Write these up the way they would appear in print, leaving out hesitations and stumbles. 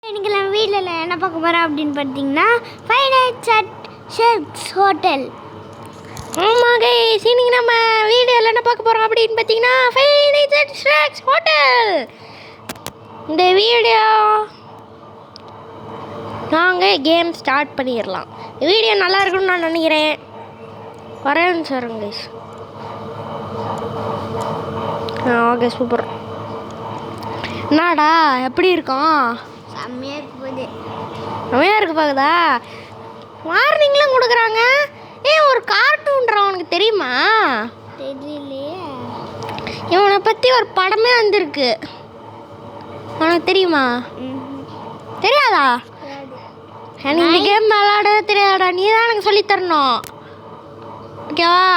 இன்னைக்கு நம்ம வீட்டில் என்ன பார்க்க போகிறோம் அப்படின்னு பார்த்தீங்கன்னா ஃபைவ் நைட்ஸ் அட் ஷெர்க்ஸ் ஹோட்டல். ஆமாங்க, இன்னைக்கு நம்ம வீடியோவில் என்ன பார்க்க போகிறோம் அப்படின்னு பார்த்தீங்கன்னா ஃபைவ் நைட்ஸ் அட் ஷெர்க்ஸ் ஹோட்டல். இந்த வீடியோ நாங்கள் கேம் ஸ்டார்ட் பண்ணிடலாம். வீடியோ நல்லா இருக்குன்னு நான் நினைக்கிறேன். வரேன்னு சொல்லுங்க கைஸ். Okay, super. என்னடா எப்படி இருக்கும்? செம்மையாக இருக்கு போகுது. செம்மையாக இருக்கு பார்க்குதா? வார்னிங்லாம் கொடுக்குறாங்க. ஒரு கார்ட்டூன்றா உனக்கு தெரியுமா? தெரியலையே. இவனை பற்றி ஒரு படமே வந்திருக்கு. உனக்கு தெரியுமா? தெரியாதா? எனக்கு இந்த கேம் விளாடவே தெரியாதா? நீ தான் எனக்கு சொல்லித்தரணும், ஓகேவா?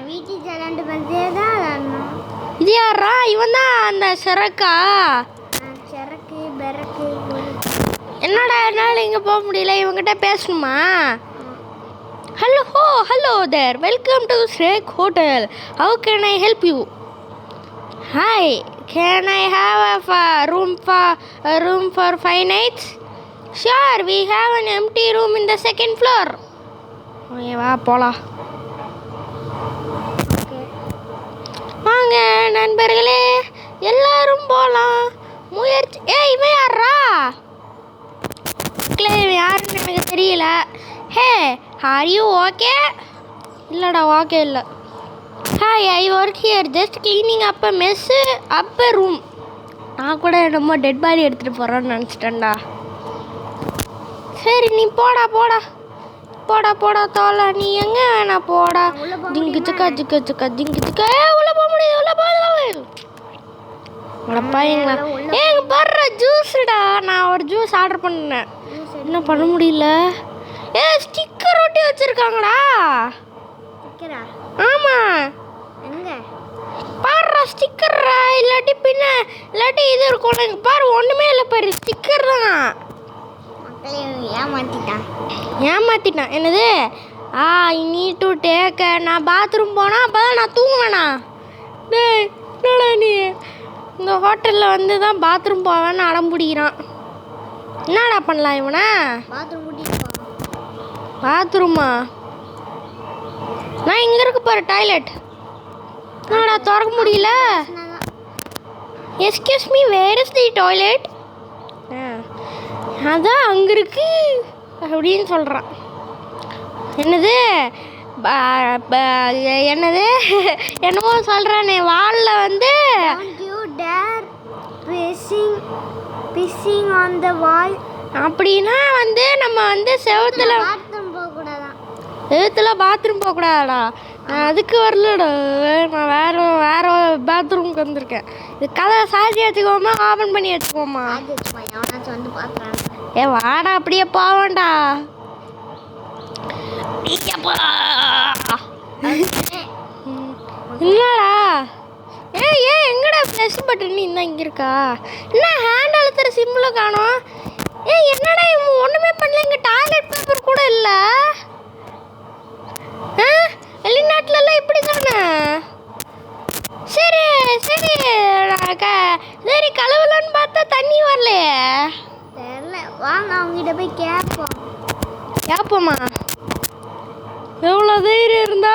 வீட்டுக்கு விளாண்டு பார்த்தே தான் விளாடணும். இது யாரா? இவன் தான் அந்த சிறக்கா? சிறக்கு பெறக்கு. என்னடா என்னால் இங்கே போக முடியல, இவங்ககிட்ட பேசணுமா? Hello there, welcome to Shrek hotel. How can I help you? Hi, can I have a room for 5 nights? Sure, we have an empty room in the second floor. Okay, வா போலாம். வாங்க நண்பர்களே, எல்லாரும் போகலாம். முயற்சி. இவன் யாரா? இவன் யாருன்னு எனக்கு தெரியல. ஹே, ஆர் யூ ஓகே? இல்லைடா, ஓகே இல்லை. Hi, I work here just cleaning up a mess up a room. நான் கூட என்னமோ டெட் பாடி எடுத்துகிட்டு போகிறேன்னு நினச்சிட்டேன்டா. சரி, நீ போடா தோலை, நீ எங்கே வேணா போடா. ஜிங்கு சிக்கா உள்ள போக முடியுது, உள்ள போகுது. உடப்பாங்களா? எங்க பாடுற ஜூஸுடா. நான் ஒரு ஜூஸ் ஆர்டர் பண்ணேன், என்ன பண்ண முடியல. ஸ்டிக்கர் ஒட்டி வச்சிருக்காங்கடா. ஆமா, எங்க பாடுறா ஸ்டிக்கர்ரா. இல்லாட்டி இது இருக்கும். எனக்கு பாரு, ஒன்றுமே இல்லை பாரு, ஸ்டிக்கர் தான். ஏமாத்திட்டான். என்னது? I need to take. நான் பாத்ரூம் போனால் அப்போ தான் நான் தூங்குவேண்ணா. டேய், என்னடா நீ இந்த ஹோட்டலில் வந்து தான் பாத்ரூம் போவேன்னு அடம் பிடிக்கிறான். என்னடா பண்ணலாம் இவனை? பாத்ரூமா? நான் இங்கே இருக்கு பாரு, டாய்லெட். என்னடா திறக்க முடியல? Excuse me, where is the toilet? அதான் அங்கே இருக்கு அப்படின்னு சொல்கிறான். என்னது என்னமோ சொல்கிறானே வாலில் வந்து அப்படின்னா வந்து நம்ம வந்து செவத்துல பாத்ரூம் போகக்கூடாதா? நான் அதுக்கு வரலடா, நான் வேற பாத்ரூமுக்கு வந்திருக்கேன். இது கதை சாத்தி வச்சுக்கோமா, ஓப்பன் பண்ணி வச்சுக்கோமா? வாடா, அப்படியே போவேண்டா. என்னடா? எங்கடா ப்ளஸ் பட்டன் இன்னும் இங்கே இருக்கா? என்ன ஹேண்ட் அழுத்துற சிம்பிளை காணோம்? என்னடா இவங்க ஒன்றுமே பண்ணல. இங்கே டாய்லெட் பேப்பர் கூட இல்லை. வெளிநாட்டிலலாம் இப்படி தானே? சரி கழுவலான்னு பார்த்தா தண்ணி வரலையே. வாங்க, அவங்ககிட்ட போய் கேட்போமா? எவ்வளோ தைரியம் இருந்தா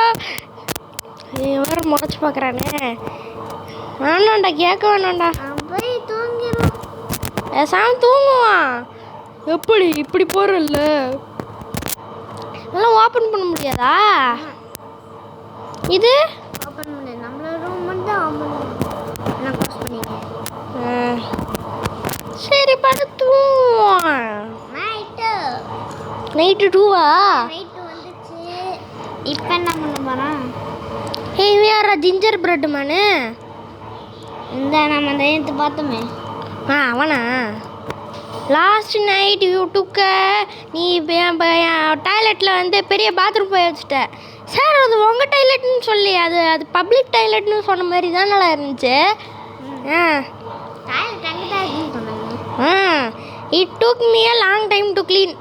வேற முறைச்சி பார்க்குறானே. வேணாண்டா, கேட்க வேணாண்டா. போய் தூங்கிடும். சாமி தூங்குவான். எப்படி இப்படி போகிறல்ல, நல்லா ஓப்பன் பண்ண முடியாதா? இது ஓப்பன் பண்ணு. நம்மளோட ரூம் மட்டும் ஓப்பன் பண்ணு. நான் க்ளோஸ் பண்ணிட்டேன். சரி, பார்த்து தூங்குவான். நைட்டு 2வா? நைட்டு வந்துச்சு. இப்போ என்ன பண்ண போகிறான்? வேற ஜிஞ்சர் பிரெட் மேனு. இந்த நம்ம அந்த எடுத்து பார்த்தோமே, அவனா? Last night you டுக்க. நீ டாய்லெட்டில் வந்து பெரிய பாத்ரூம் போய் வச்சுட்ட. சார், அது உங்கள் டாய்லெட்னு சொல்லி அது பப்ளிக் டாய்லெட்னு சொன்ன மாதிரி தான் நல்லா இருந்துச்சு. It took me a long time to clean.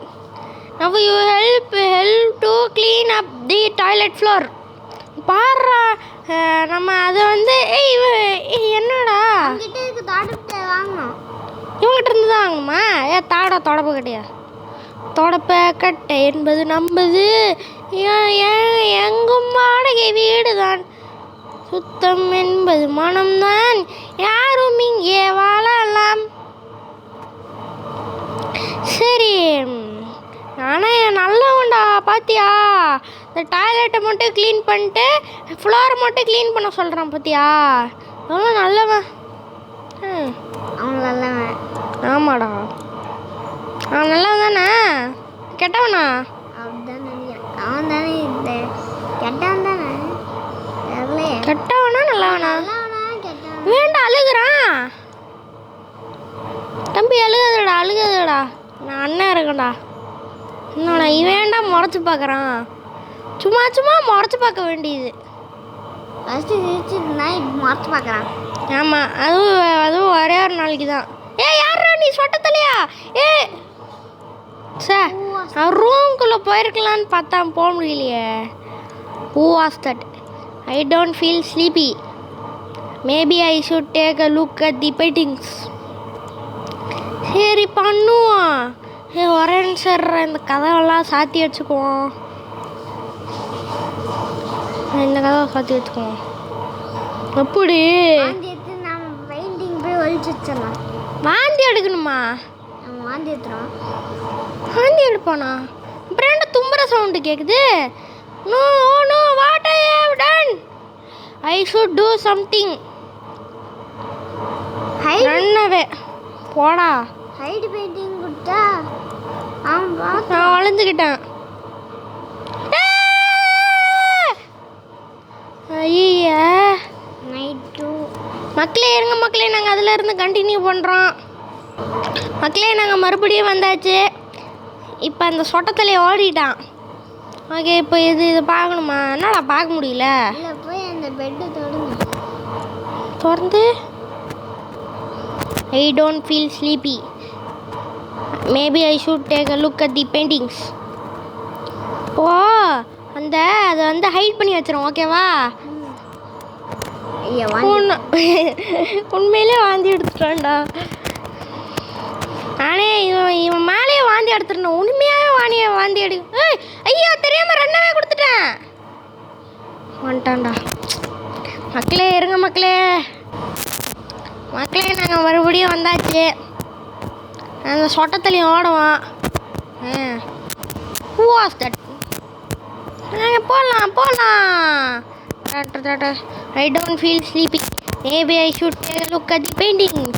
Now you help to clean up the toilet floor. பாடுறா, நம்ம அதை வந்து என்னடா வாங்கணும். இவங்ககிட்ட இருந்து தான் வாங்கணுமா? என்னடா தொடப்ப கட்டையா? தொடப்ப கட்டை என்பது நம்பது எங்கும் வாடகை வீடுதான். சுத்தம் என்பது மனம்தான். யாரும் இங்கே வாழலாம். சரி, ஆனால் நல்லவன்டா பாத்தியா? இந்த டாய்லெட்டை மட்டும் க்ளீன் பண்ணிட்டு ஃப்ளோரை மட்டும் க்ளீன் பண்ண சொல்கிறான் பாத்தியா? அவ்வளோ நல்லவன். அவன் நல்லவன். ஆமாடா, அவன் நல்லவன் தானே? கெட்டவனா? அவன் தானே இந்த கெட்டவன் தானே? கெட்டவனா நல்லவனா? கெட்டவன். வேண்டாம், அழுகுறான் தம்பி. அழுகுதுடா. நான் அண்ணன் இருக்கேன்டா. என்னடா இவன்டா முறைச்சி பார்க்குறான்? சும்மா முறைச்சி பார்க்க வேண்டியது. ஃபஸ்ட்டு சிரிச்சுருந்தா இப்போ மறைச்சு பார்க்குறான். ஆமாம், அதுவும் ஒரே ஒரு நாளைக்கு தான். யாரா நீ சொட்டத்தலையா? சார், நான் ரூம்குள்ளே போயிருக்கலான்னு பார்த்தா போக முடியலையே. Who was that? I don't feel sleepy. Maybe I should take a look at the paintings. சரி பண்ணுவோம். ஒரே சார், இந்த கதவெல்லாம் சாத்தி வச்சுக்குவோம். இந்த கதவை சாத்தி வச்சுக்குவோம். எப்படி நம்ம பெயிண்டிங் போய் ஒழிச்சு வச்சிடலாம். வாந்தி எடுக்கணுமா? நம்ம வாந்தி எடுத்துறோம். வாந்தி எடுப்பானா? அப்புறம் என்ன தும்புற சவுண்டு கேட்குது? No what I have done. I should do something. Run away. போடா. ஹைட் பெயிண்டிங் கொடுத்தா அவன் நான் வளைஞ்சுக்கிட்டேன். ஐயா நைட்டு மக்களே இருங்க மக்களே, நாங்கள் அதில் இருந்து கண்டினியூ பண்ணுறோம். மக்களே, நாங்கள் மறுபடியும் வந்தாச்சு. இப்போ அந்த சொட்டத்தலையை ஓடிட்டான். ஓகே, இப்போ இது பார்க்கணுமா? என்னடா பார்க்க முடியல? இல்லை, போய் அந்த பெட்டு தொடுங்க. திறந்து. I don't feel sleepy. Maybe I should take a look at the paintings. ஓ, அதை வந்து ஹைட் பண்ணி வச்சிரும். ஓகேவா? உண்மையிலே வாந்தி எடுத்துட்டான்டா. நானே இவன் மேலேயே வாந்தி எடுத்துடணும். உண்மையாகவே வாந்தி எடு. ஐயோ, தெரியாமல் ரெண்டாவே கொடுத்துட்டேன். வந்துட்டான்டா. மக்களே இருங்க மக்களே, நாங்கள் மறுபடியும் வந்தாச்சு. அந்த சொட்டத்துலையும் ஓடுவான். Who was that? நாங்கள் போகலாம். I don't feel sleepy. Maybe I should take a look at the paintings.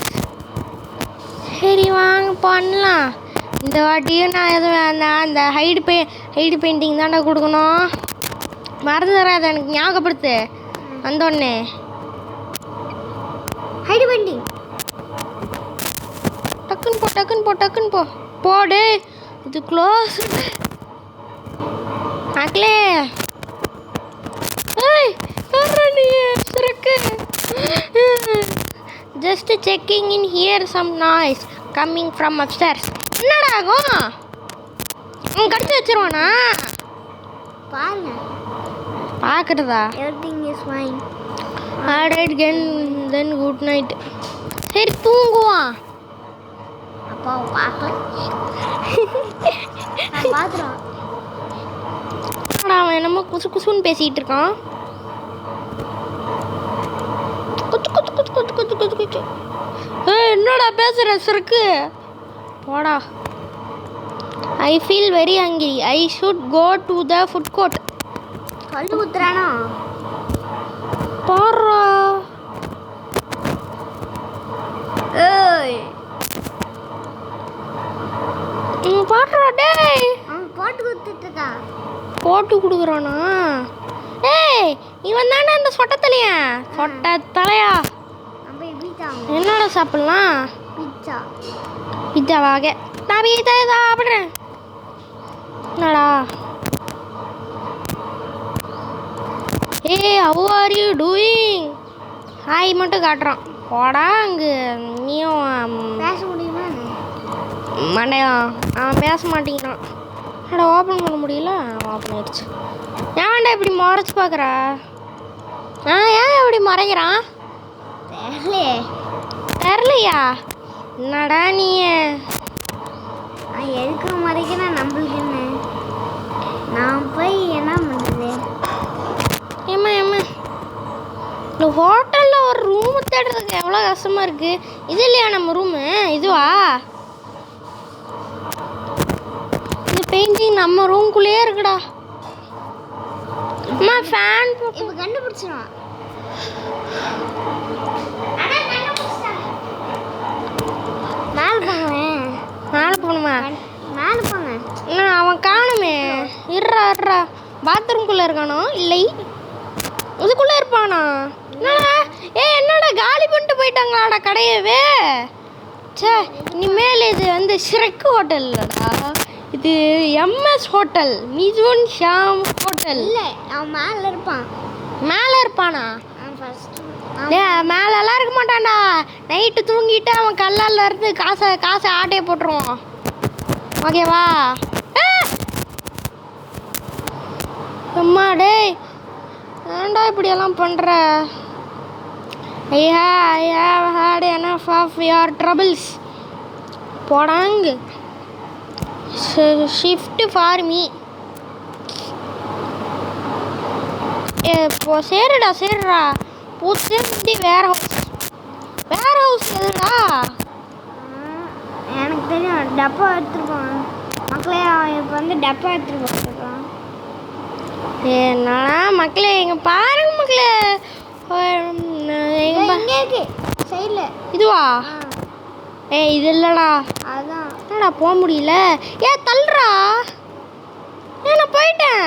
சரி வாங்க பண்ணலாம். இந்த வாட்டியும் நான் எதுவும் அந்த ஹைடு பெயிண்டிங் தாண்டா கொடுக்கணும். மறந்து தராத, எனக்கு ஞாபகப்படுத்து வந்தோடனே. ஹைடு பெயிண்டிங் டக்குன்னு போ போடு. இது க்ளோஸ். மக்களே, just checking in here, some noise coming from upstairs. என்னடா ஆகும்? அவன் கடிச்சு வச்சிருவானா? பாருங்க. பார்க்குறதா? Everything is fine. Alright then good night. சரி தூங்குவான். அப்பாவை பார்க்கலாம். பார்த்துருவான். அவன் என்னமோ குசுன்னு பேசிகிட்டு இருக்கான். குச்சு. என்னடா பேசுற சருக்கு? போடா. I feel very hungry. I should go to the food court. கல்லு குத்துறானோ? போடுறா. போடுறா டேய். அவன் போட்டு கொடுத்துட்டு இருக்கான். போட்டு கொடுக்குறானா? இவன் தானே அந்த சொட்டத்தலையா? என்னடா சாப்பிட்லாம்? பிச்சாவாக நான் பீத்தா சாப்பிட்றேன். என்னடா? how are you doing? Hi மட்டும் காட்டுறான். போடா அங்கே. நீயும் பேச முடியுமா? மண்டையா அவன் பேச மாட்டேங்கிறான். அடா ஓப்பன் பண்ண முடியல. ஓப்பன் ஆயிடுச்சு. ஏன்டா இப்படி முறைச்சி பார்க்குறா? ஏன் இப்படி மறைக்கிறான்? தெரியலையே. தெரிலையா? என்னடா நீ வரைக்கும் நம்மளுக்கு என்ன, நான் போய் என்ன பண்ணுறது? ஏம்மா ஏம்மா, இந்த ஹோட்டலில் ஒரு ரூமு தேடுறதுக்கு எவ்வளோ கஷ்டமாக இருக்குது. இது இல்லையா நம்ம ரூமு? இதுவா? இந்த பெயிண்டிங் நம்ம ரூம்குள்ளேயே இருக்குடா. அம்மா ஃபேன் இப்போ கண்டுபிடிச்சிடுவான். மேலே போங்களேன். மேலே போகணுமா? மேலே போங்க. இன்னும் அவன் காணுமே. இருறா பாத்ரூம்குள்ளே இருக்கானோ? இல்லை, இதுக்குள்ளே இருப்பானா? என்னடா என்னடா காலி பண்ணிட்டு போயிட்டாங்களாடா கடையவே. சே, இனிமேல் இது வந்து ஷ்ரெக் ஹோட்டல் இல்லைடா, இது MS hotel, Mithun Sham hotel. இல்லை, அவன் மேலே இருப்பான். மேலே இருப்பானா? ஃபர்ஸ்ட் மேலெல்லாம் இருக்க மாட்டான்டா. நைட்டு தூங்கிட்டு அவன் கல்லால் இருந்து காசை ஆட்டையை போட்டுருவான். ஓகேவா? அம்மா டேய், ஏன்டா இப்படியெல்லாம் பண்ணுற? I have had enough of your troubles. போடாங்க. Shift for me. இப்போ சரிடா புதுசு வேர் ஹவுஸ் எதுடா? எனக்கு தெரியும், டப்பா எடுத்துருப்பான் மக்களே. அவன் இப்போ வந்து டப்பா எடுத்துட்டு போட்டுருக்கான். என்னடா மக்களே, இங்கே பாருங்க மக்களே. இங்கே இருக்கு சைடில். இதுவா? இது இல்லைடா. அதுதான். என்னடா போக முடியல? தள்ளுறா. நான் போயிட்டேன்.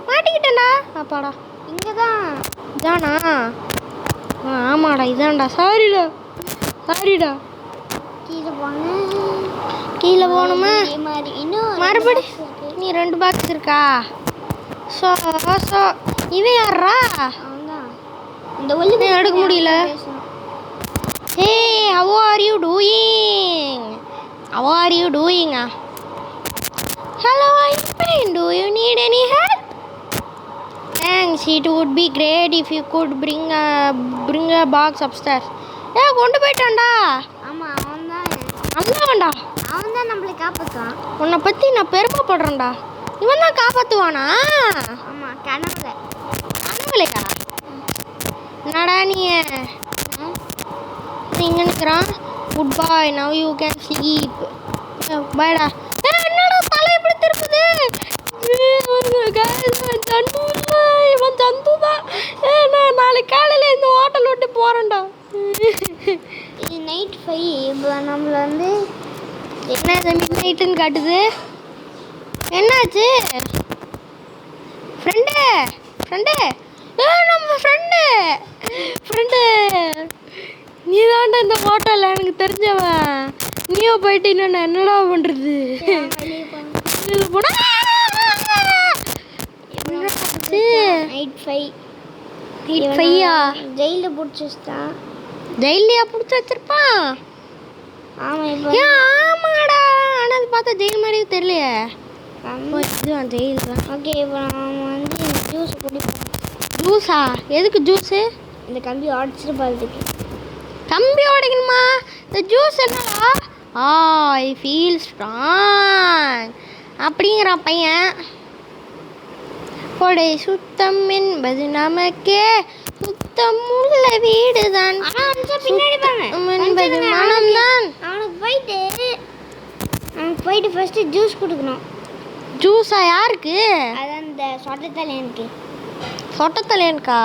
மாட்டிக்கிட்டேன்டா. அப்பாடா, இங்கே தான். இதானா? ஆமாடா, இதான்டா. சாரிடா. கீழே போகணுமா? மறுபடி நீ 2 பாக்ஸ் இருக்கா? ஸோ இவன் யாரா? அவன்தான். இந்த ஒல்லி எடுக்க முடியல. Hey, how are you doing? Hello, I'm fine. Do you need any help? Thanks. It would be great if you could bring a box upstairs. கொண்டு போயிட்டான்டா. ஆமாம், அவன்தான். அவன் தான் நம்மளை காப்பாற்றுவான். உன்னை பற்றி நான் பெருமைப்படுறேன்டா. இவன் தான் காப்பாற்றுவானா? ஆமாம், கனவுலையா? என்னடா நீ இங்கே நிற்கிறான்? Good boy, now you can sleep. பாய்டா. என்னடா தலை எப்படி திருப்புது? இவன் சந்து தான். நான் நாளைக்கு காலையில் இந்த ஹோட்டல் விட்டு போகிறேன்டா. இது நைட் 5. இப்போ நம்மளை வந்து என்ன மிட் நைட்டுன்னு காட்டுது? என்னாச்சு ஃப்ரெண்டு? நம்ம ஃப்ரெண்டு நீ தான்டா இந்த ஹோட்டலில் எனக்கு தெரிஞ்சவன். நீயோ போயிட்டு என்னடா பண்ணுறது? நைட் 5. ஜெயிலில் பிடிச்சி வச்சுட்டான். ஜெயிலியா பிடிச்சி வச்சிருப்பான்? ஆமாம். இப்போ ஆமாடா, ஆனால் அது பார்த்தா ஜெயில் மாதிரியே தெரியலையே. இதுவான் ஜெயில் தான். ஓகே, இப்போ நம்ம வந்து ஜூஸ் குடிப்போம். ஜூஸா? எதுக்கு ஜூஸு? இந்த கம்பி உடச்சிட்டு போகிறதுக்கு. கம்பி உடைக்கணுமா? இந்த ஜூஸ் என்னடா? ஐ ஃபீல் ஸ்ட்ராங் அப்படிங்கிறான் பையன். கொடை சுத்தம் என்பது நமக்கே சுத்தம் உள்ள வீடு தான். பின்னாடி என்பது மனம்தான். அவனுக்கு போயிட்டு ஃபர்ஸ்ட் ஜூஸ் கொடுக்கணும். ஜூஸா? யாருக்கு? அதான் இந்த சொட்டத்தலையனுக்கு. சொட்டத்தலையனுக்கா?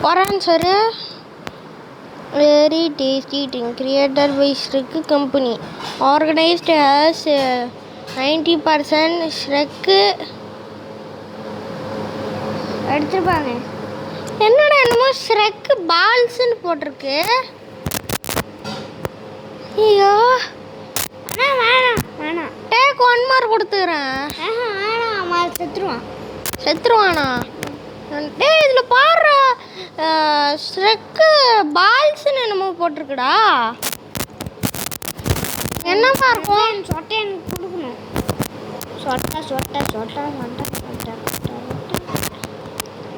வரான்னு sir. Very tasty drink creator by Shrek company organised has 90% ஷ்ரெக்கு எடுத்துருப்பாங்க. என்னடா என்னமோ ஷ்ரெக் பால்ஸ்ன்னு போட்டிருக்கு. ஐயோ வேணாம். டேக் 1 மார்க் கொடுத்துக்கிறேன். வேணாம், அவன் செத்துருவானா? டேய் இதில் பாடுறா, ஷ்ரெக்கு பால்ஸ்ன்னு என்னமோ போட்டிருக்குடா. என்னப்பா இருக்கும்? சொட்டை எனக்கு கொடுக்கணும். சொட்டை.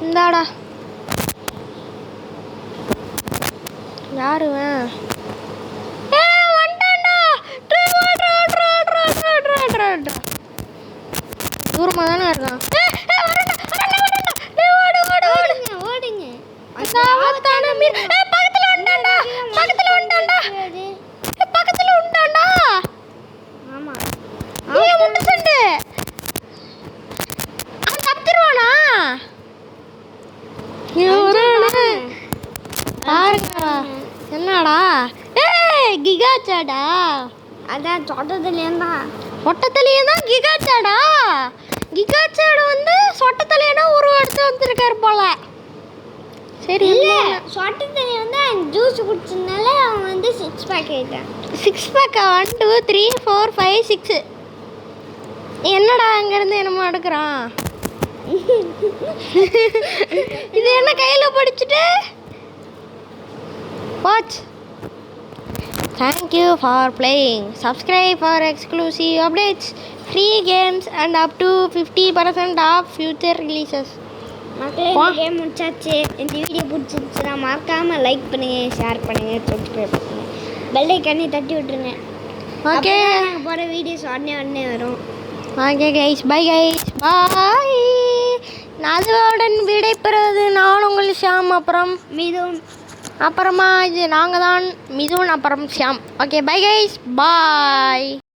இந்தாடா. யாருவன்? வந்துட்டான்டா. சாடா? அதான் சொட்டத்துலேயும் தான். சொட்டத்திலேயே தான் கிகா சாடா. கிகா சாடு வந்து சொட்டத்திலேயே உருவெடுத்து வந்துருக்காரு போல. சரி இல்லை சொட்டத்துலேயே வந்து ஜூஸ் குடிச்சதுனால அவன் வந்து 6 பேக் ஆகிட்டான். 6 பேக்கா? 1 2 3 4 5 6. என்னடா அங்கேருந்து என்னமோ எடுக்கிறான். இது என்ன கையில் படிச்சுட்டு watch. Thank you for playing. Subscribe for exclusive updates, free games and up to 50% off future releases. மக்களே இந்த கேம் முடிச்சாச்சு. இந்த வீடியோ பிடிச்சிருச்சுன்னா மறக்காமல் லைக் பண்ணுங்கள், ஷேர் பண்ணுங்கள், சப்ஸ்கிரைப் பண்ணுங்கள், பெல் ஐக்கானே தட்டி விட்டுருங்க. ஓகே, நாங்கள் போகிற வீடியோஸ் உடனே வரும். ஓகே கைஸ், பை கைஸ், பாய். அதுவுடன் விடைபெறுவது நான் உங்கள் ஷாம், அப்புறம் மிதுன், அப்புறமா இது நாங்கள் தான் மிதுன், அப்புறம் ஷாம். ஓகே, பை கைஸ், பாய்.